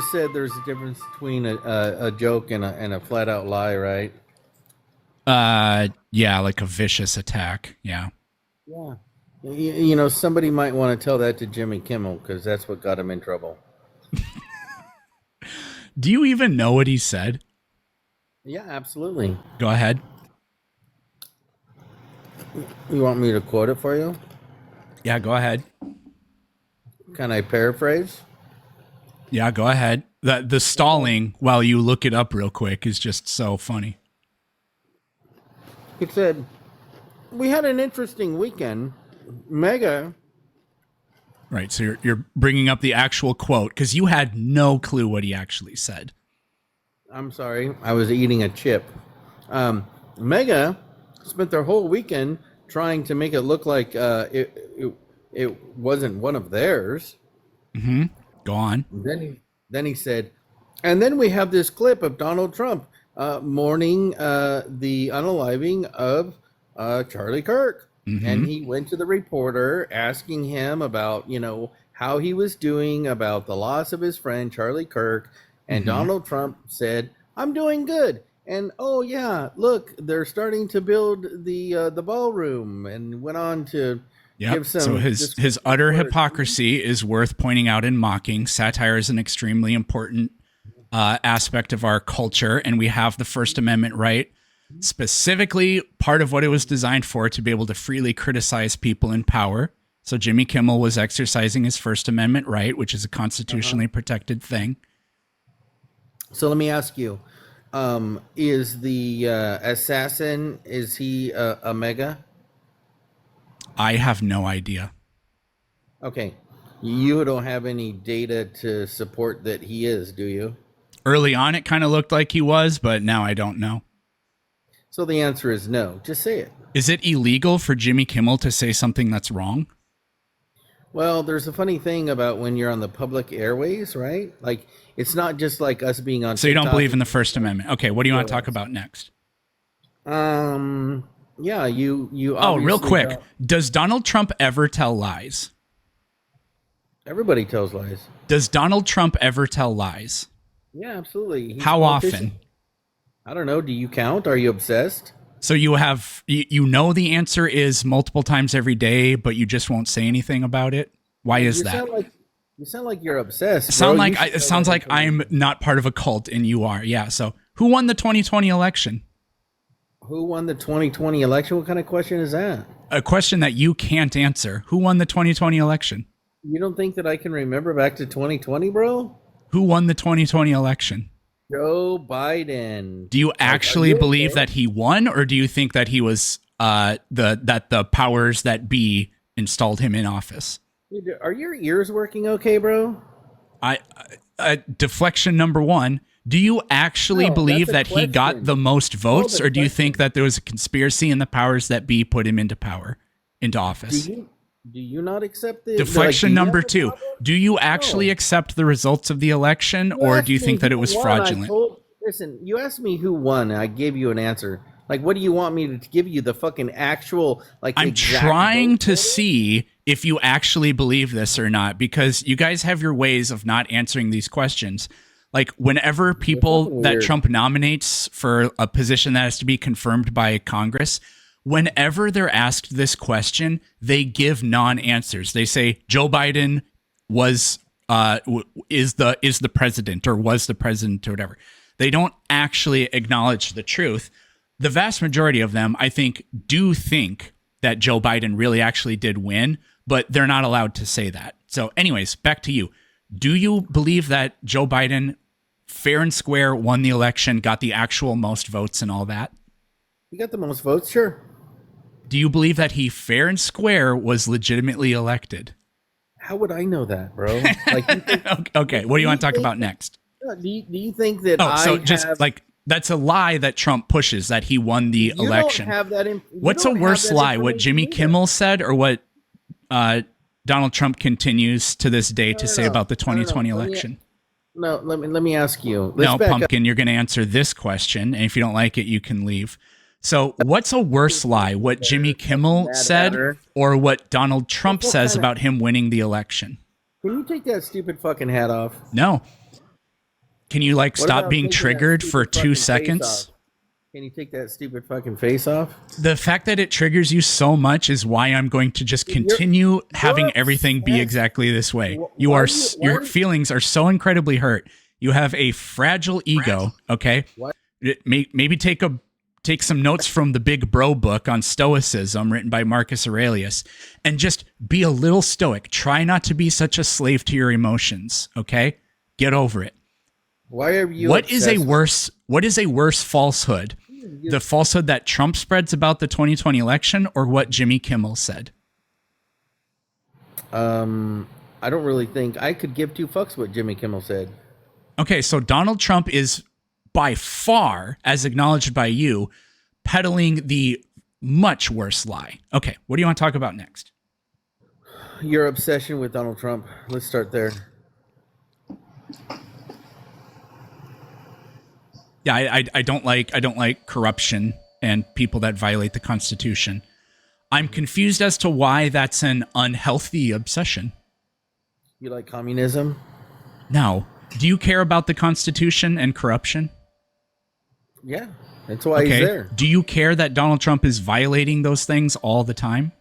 just said there's a difference between a joke and a flat out lie, right? Yeah, like a vicious attack. Yeah. Yeah. Somebody might want to tell that to Jimmy Kimmel because that's what got him in trouble. Do you even know what he said? Yeah, absolutely. Go ahead. You want me to quote it for you? Yeah, go ahead. Can I paraphrase? Yeah, go ahead. The stalling while you look it up real quick is just so funny. He said, "We had an interesting weekend. MAGA." Right, so you're bringing up the actual quote because you had no clue what he actually said. I'm sorry, I was eating a chip. MAGA spent their whole weekend trying to make it look like it wasn't one of theirs. Mm-hmm. Go on. Then he said, and then we have this clip of Donald Trump mourning the unaliving of Charlie Kirk. Mm-hmm. And he went to the reporter asking him about, how he was doing about the loss of his friend Charlie Kirk. And Donald Trump said, "I'm doing good." And oh yeah, look, they're starting to build the ballroom, and went on to give some. So his utter hypocrisy is worth pointing out and mocking. Satire is an extremely important aspect of our culture, and we have the First Amendment right. Specifically, part of what it was designed for, to be able to freely criticize people in power. So Jimmy Kimmel was exercising his First Amendment right, which is a constitutionally protected thing. So let me ask you, is the assassin, is he a MAGA? I have no idea. Okay. You don't have any data to support that he is, do you? Early on, it kind of looked like he was, but now I don't know. So the answer is no. Just say it. Is it illegal for Jimmy Kimmel to say something that's wrong? Well, there's a funny thing about when you're on the public airways, right? Like, it's not just like us being on. So you don't believe in the First Amendment? Okay, what do you want to talk about next? Yeah, you. Oh, real quick, does Donald Trump ever tell lies? Everybody tells lies. Does Donald Trump ever tell lies? Yeah, absolutely. How often? I don't know. Do you count? Are you obsessed? So you have, the answer is multiple times every day, but you just won't say anything about it. Why is that? You sound like you're obsessed. It sounds like I'm not part of a cult and you are. Yeah. So who won the 2020 election? Who won the 2020 election? What kind of question is that? A question that you can't answer. Who won the 2020 election? You don't think that I can remember back to 2020, bro? Who won the 2020 election? Joe Biden. Do you actually believe that he won, or do you think that he was that the powers that be installed him in office? Dude, are your ears working okay, bro? Deflection number one. Do you actually believe that he got the most votes, or do you think that there was a conspiracy and the powers that be put him into office? Do you not accept the deflection number two? Do you actually accept the results of the election, or do you think that it was fraudulent? Listen, you asked me who won, and I gave you an answer. Like, what do you want me to give you? The fucking actual, like, I'm trying to see if you actually believe this or not, because you guys have your ways of not answering these questions. Like, whenever people that Trump nominates for a position that has to be confirmed by Congress, whenever they're asked this question, they give non-answers. They say Joe Biden is the president, or was the president, or whatever. They don't actually acknowledge the truth. The vast majority of them, I think, do think that Joe Biden really actually did win, but they're not allowed to say that. So anyways, back to you. Do you believe that Joe Biden, fair and square, won the election, got the actual most votes and all that? He got the most votes, sure. Do you believe that he, fair and square, was legitimately elected? How would I know that, bro? Okay, what do you want to talk about next? Do you think that that's a lie that Trump pushes, that he won the election? What's a worse lie, what Jimmy Kimmel said, or what Donald Trump continues to this day to say about the 2020 election? Let me ask you. Pumpkin, you're going to answer this question, and if you don't like it, you can leave. So what's a worse lie, what Jimmy Kimmel said, or what Donald Trump says about him winning the election? Can you take that stupid fucking hat off? No. Can you like What stop about being taking that triggered for stupid 2 fucking face seconds? off? Can you take that stupid fucking face off? The fact that it triggers you so much is why I'm going to just You're- continue having you're everything be obsessed. exactly this way. Why Your feelings are so incredibly hurt. You have a fragile ego, okay? What? Maybe take some notes from the Big Bro book on Stoicism written by Marcus Aurelius and just be a little stoic. Try not to be such a slave to your emotions, okay? Get over it. Why are you? What is a worse falsehood? The falsehood that Trump spreads about the 2020 election or what Jimmy Kimmel said? I don't really think I could give two fucks what Jimmy Kimmel said. Okay, so Donald Trump is by far, as acknowledged by you, peddling the much worse lie. Okay, what do you want to talk about next? Your obsession with Donald Trump. Let's start there. Yeah, I don't like corruption and people that violate the Constitution. I'm confused as to why that's an unhealthy obsession. You like communism? No. Do you care about the Constitution and corruption? Yeah, that's why he's there. Do you care that Donald Trump is violating those things all the time?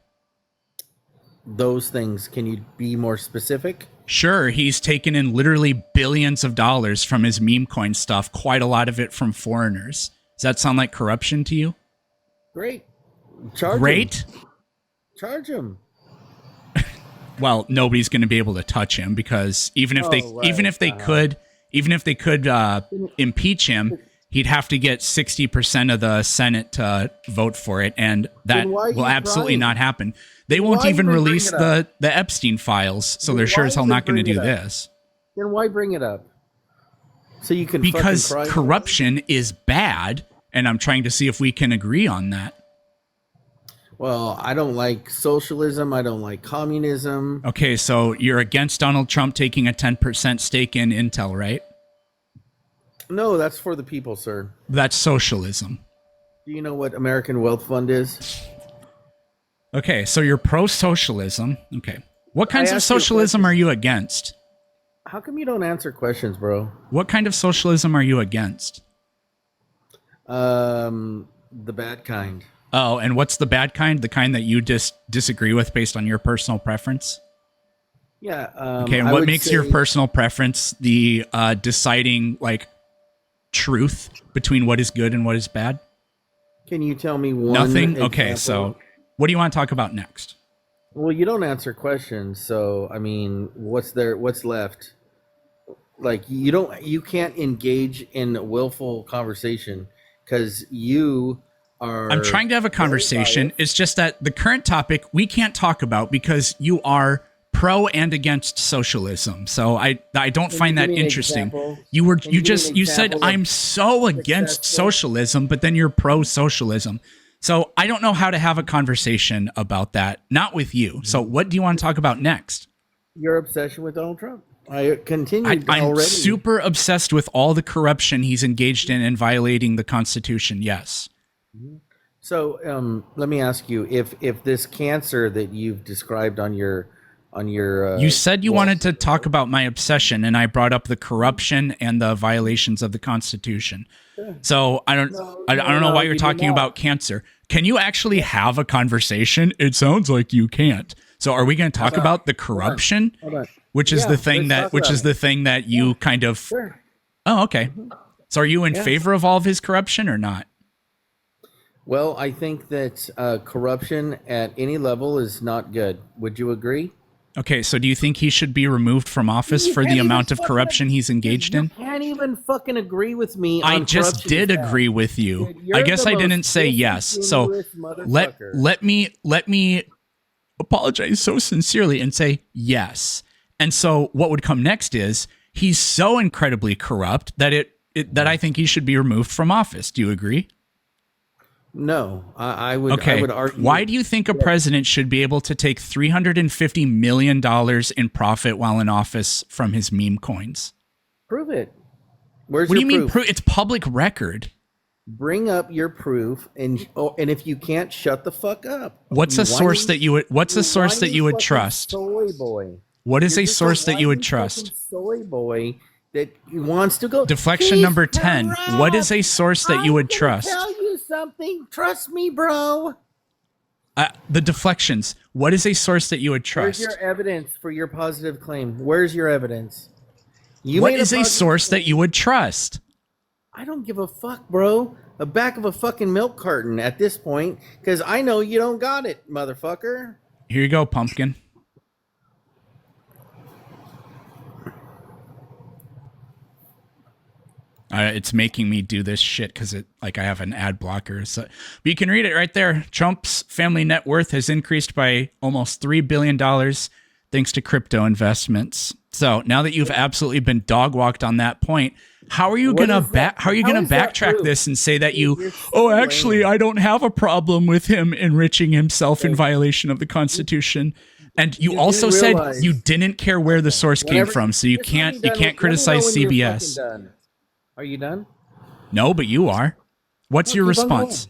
Those things. Can you be more specific? Sure, he's taken in literally billions of dollars from his meme coin stuff, quite a lot of it from foreigners. Does that sound like corruption to you? Great. Charge him. Charge him. Well, nobody's going to be able to touch him because even if they could impeach him, he'd have to get 60% of the Senate to vote for it, and that will absolutely not happen. They won't even release the Epstein files, so they're sure as hell not going to do this. Then why bring it up? So you can because fucking cry corruption is bad, and I'm trying to see if we can agree on that. Well, I don't like socialism. I don't like communism. Okay, so you're against Donald Trump taking a 10% stake in Intel, right? No, that's for the people, sir. That's socialism. Do you know what American Wealth Fund is? Okay, so you're pro-socialism. Okay. What kinds of socialism are you against? How come you don't answer questions, bro? What kind of socialism are you against? The bad kind. Oh, and what's the bad kind? The kind that you disagree with based on your personal preference? Yeah. Okay, and what makes your personal preference the deciding, like, truth between what is good and what is bad? Can you tell me one Nothing? example? Okay, so what do you want to talk about next? Well, you don't answer questions, so I mean, what's left? Like you can't engage in willful conversation because you are. I'm trying to have a conversation. It's just that the current topic we can't talk about because you are pro and against socialism. So I don't find that interesting. You said I'm so against socialism, but then you're pro socialism. So I don't know how to have a conversation about that. Not with you. So what do you want to talk about next? Your obsession with Donald Trump. I continued I'm already. super obsessed with all the corruption he's engaged in and violating the Constitution. Yes. So let me ask you, if this cancer that you've described on your you said you wanted to talk about my obsession, and I brought up the corruption and the violations of the Constitution. So I don't know why you're talking about cancer. Can you actually have a conversation? It sounds like you can't. So are we going to talk about the corruption, which is the thing that you kind of? Sure. Oh, okay. So are you in favor of all of his corruption or not? Well, I think that corruption at any level is not good. Would you agree? Okay, so do you think he should be removed from office for the amount of corruption he's engaged in? You can't even fucking agree with me. I just did agree with you. I guess I didn't say yes. So let me apologize so sincerely and say yes. And so what would come next is he's so incredibly corrupt that that I think he should be removed from office. Do you agree? No, I would. Okay. I would argue. Why do you think a president should be able to take $350 million in profit while in office from his meme coins? Prove it. What do you mean proof? It's public record. Bring up your proof, and if you can't, shut the fuck up. What's a source that you would? What's a source that you would trust? Soy boy. What is a source that you would trust? Soy boy, that wants to go. Deflection He's number 10. What is a corrupt. source that you I'm would gonna trust? tell you something. Trust me, bro. The deflections. What is a source that you would trust? Where's your evidence for your positive claim? Where's your evidence? What is a source that you would trust? I don't give a fuck, bro. The back of a fucking milk carton at this point, because I know you don't got it, motherfucker. Here you go, pumpkin. It's making me do this shit because I have an ad blocker. So, but you can read it right there. Trump's family net worth has increased by almost $3 billion thanks to crypto investments. So now that you've absolutely been dog walked on that point, how are you gonna backtrack this and say that actually I don't have a problem with him enriching himself in violation of the Constitution? And you also said you didn't care where the source came from, so you can't criticize CBS. Are you done? No, but you are. What's your response?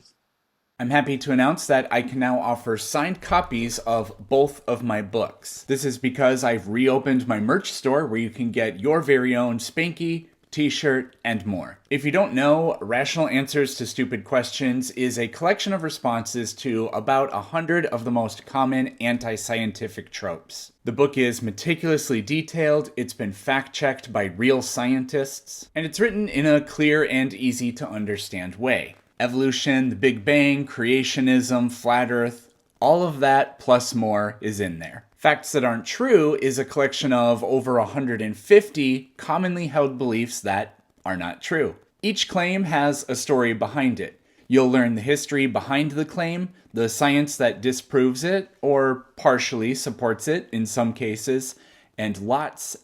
I'm happy to announce that I can now offer signed copies of both of my books. This is because I've reopened my merch store where you can get your very own Spanky, t-shirt, and more. If you don't know, Rational Answers to Stupid Questions is a collection of responses to about 100 of the most common anti-scientific tropes. The book is meticulously detailed, it's been fact-checked by real scientists, and it's written in a clear and easy to understand way. Evolution, the Big Bang, creationism, flat Earth, all of that plus more is in there. Facts That Aren't True is a collection of over 150 commonly held beliefs that are not true. Each claim has a story behind it. You'll learn the history behind the claim, the science that disproves it, or partially supports it in some cases, and lots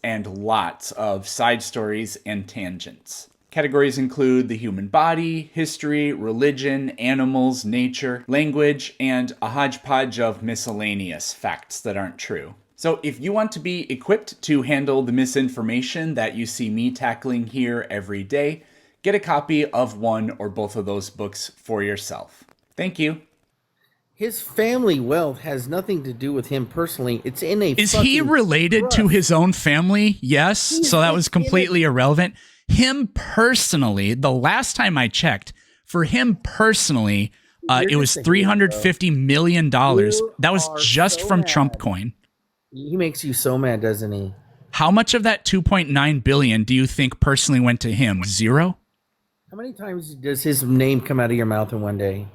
of side stories and tangents. Categories include the human body, history, religion, animals, nature, language, and a hodgepodge of miscellaneous facts that aren't true. So if you want to be equipped to handle the misinformation that you see me tackling here every day, get a copy of one or both of those books for yourself. Thank you. His family wealth has nothing to do with him personally. It's in a Is he related to his own family? Yes. So that was completely irrelevant. Him personally, the last time I checked, for him personally, it was $350 million. That was just from Trump coin. He makes you so mad, doesn't he? How much of that $2.9 billion do you think personally went to him? Zero? How many times does his name come out of your mouth in one day?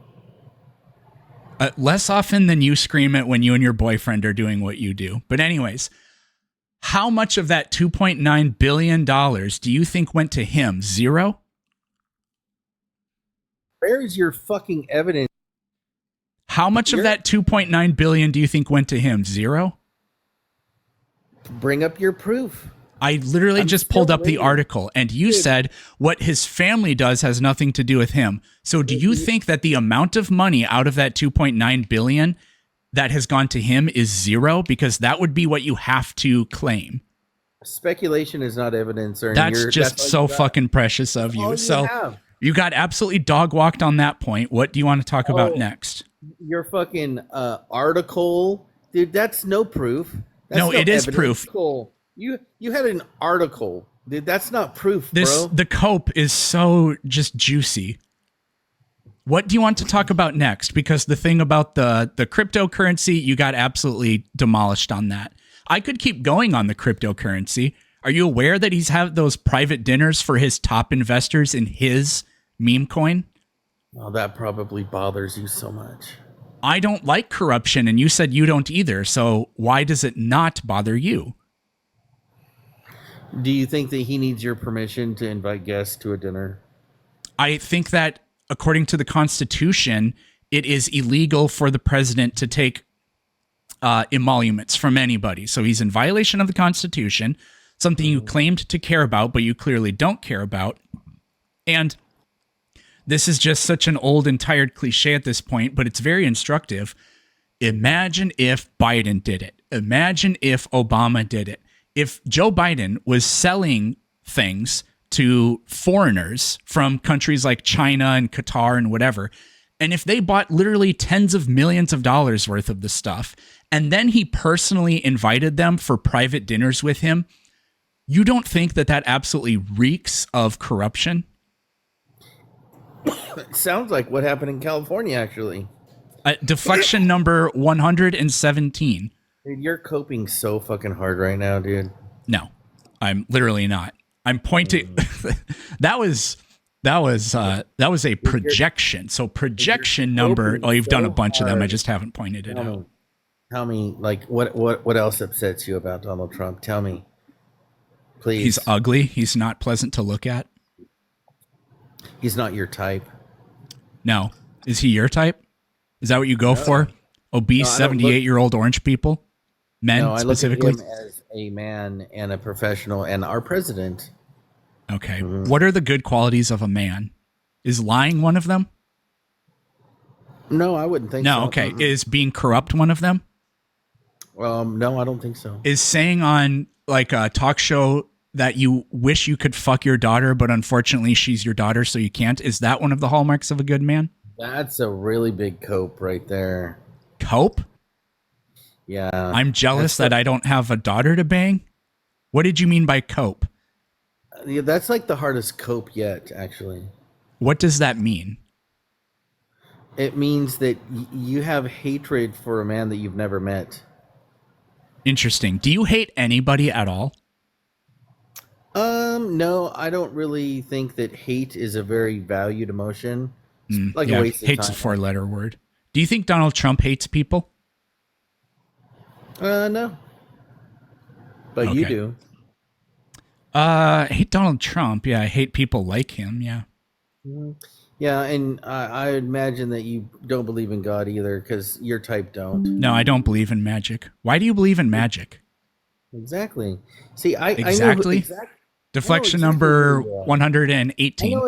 Less often than you scream it when you and your boyfriend are doing what you do. But anyways, how much of that $2.9 billion do you think went to him? Zero? Where's your fucking evidence? How much of that $2.9 billion do you think went to him? Zero? Bring up your proof. I literally just pulled up the article, and you said what his family does has nothing to do with him. So do you think that the amount of money out of that $2.9 billion that has gone to him is zero? Because that would be what you have to claim. Speculation is not evidence. That's just so fucking precious of you. So you got absolutely dog walked on that point. What do you want to talk about next? Your fucking article, dude. That's no proof. No, it is proof. You had an article, dude. That's not proof, bro. The cope is so just juicy. What do you want to talk about next? Because the thing about the cryptocurrency, you got absolutely demolished on that. I could keep going on the cryptocurrency. Are you aware that he's had those private dinners for his top investors in his meme coin? Oh, that probably bothers you so much. I don't like corruption, and you said you don't either. So why does it not bother you? Do you think that he needs your permission to invite guests to a dinner? I think that according to the Constitution, it is illegal for the president to take emoluments from anybody. So he's in violation of the Constitution, something you claimed to care about, but you clearly don't care about. And this is just such an old and tired cliche at this point, but it's very instructive. Imagine if Biden did it. Imagine if Obama did it. If Joe Biden was selling things to foreigners from countries like China and Qatar and whatever, and if they bought literally tens of millions of dollars worth of the stuff, and then he personally invited them for private dinners with him, You don't think that absolutely reeks of corruption? It sounds like what happened in California, actually. Deflection number 117. Dude, you're coping so fucking hard right now, dude. No, I'm literally not. I'm pointing. that was a projection. So projection number. Oh, you've done a bunch of them. I just haven't pointed it out. Tell me, like, what else upsets you about Donald Trump? Tell me, please. He's ugly. He's not pleasant to look at. He's not your type. No. Is he your type? Is that what you go for? Obese 78-year-old orange people? Men specifically? I look at him as a man and a professional and our president. Okay. Mm-hmm. What are the good qualities of a man? Is lying one of them? No, I wouldn't think so. No, okay. Mm-hmm. Is being corrupt one of them? No, I don't think so. Is saying on like a talk show that you wish you could fuck your daughter, but unfortunately she's your daughter, so you can't. Is that one of the hallmarks of a good man? That's a really big cope right there. Cope? Yeah. I'm jealous that I don't have a daughter to bang? What did you mean by cope? Yeah, that's like the hardest cope yet, actually. What does that mean? It means that you have hatred for a man that you've never met. Interesting. Do you hate anybody at all? No, I don't really think that hate is a very valued emotion. Like a waste of time. Hate's a 4-letter word. Do you think Donald Trump hates people? No. But okay. You do. I hate Donald Trump. Yeah, I hate people like him. Yeah. Yeah, and I imagine that you don't believe in God either, because your type don't. No, I don't believe in magic. Why do you believe in magic? Exactly. See, exactly. Deflection number 118.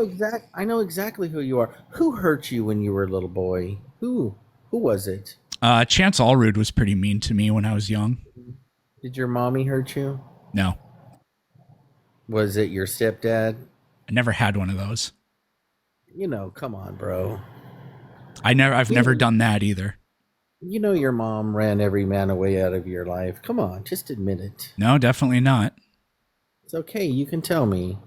I know exactly who you are. Who hurt you when you were a little boy? Who was it? Chance Allrood was pretty mean to me when I was young. Did your mommy hurt you? No. Was it your stepdad? I never had one of those. You know, come on, bro. I've never done that either. You know your mom ran every man away out of your life. Come on, just admit it. No, definitely not. It's okay, you can tell me.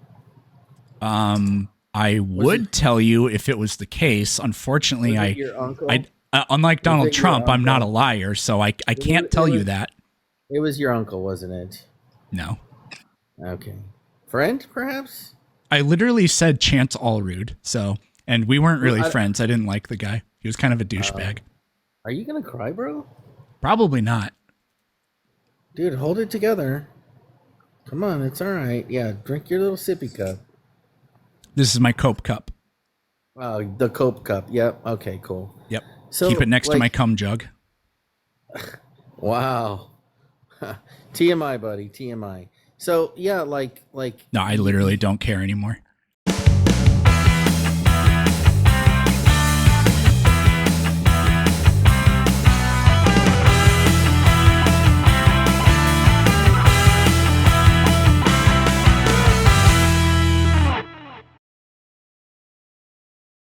I would tell you if it was the case. Unfortunately, your uncle? Unlike Donald Trump, I'm not a liar, so I can't tell you that. It was your uncle, wasn't it? No. Okay. Friend, perhaps? I literally said Chance Allrood, and we weren't really friends. I didn't like the guy. He was kind of a douchebag. Are you going to cry, bro? Probably not. Dude, hold it together. Come on, it's all right. Yeah, drink your little sippy cup. This is my Cope cup. Oh, the Cope cup. Yep. Okay, cool. Yep. So, keep it next to my cum jug. Wow. TMI, buddy. TMI. So, yeah, like. No, I literally don't care anymore.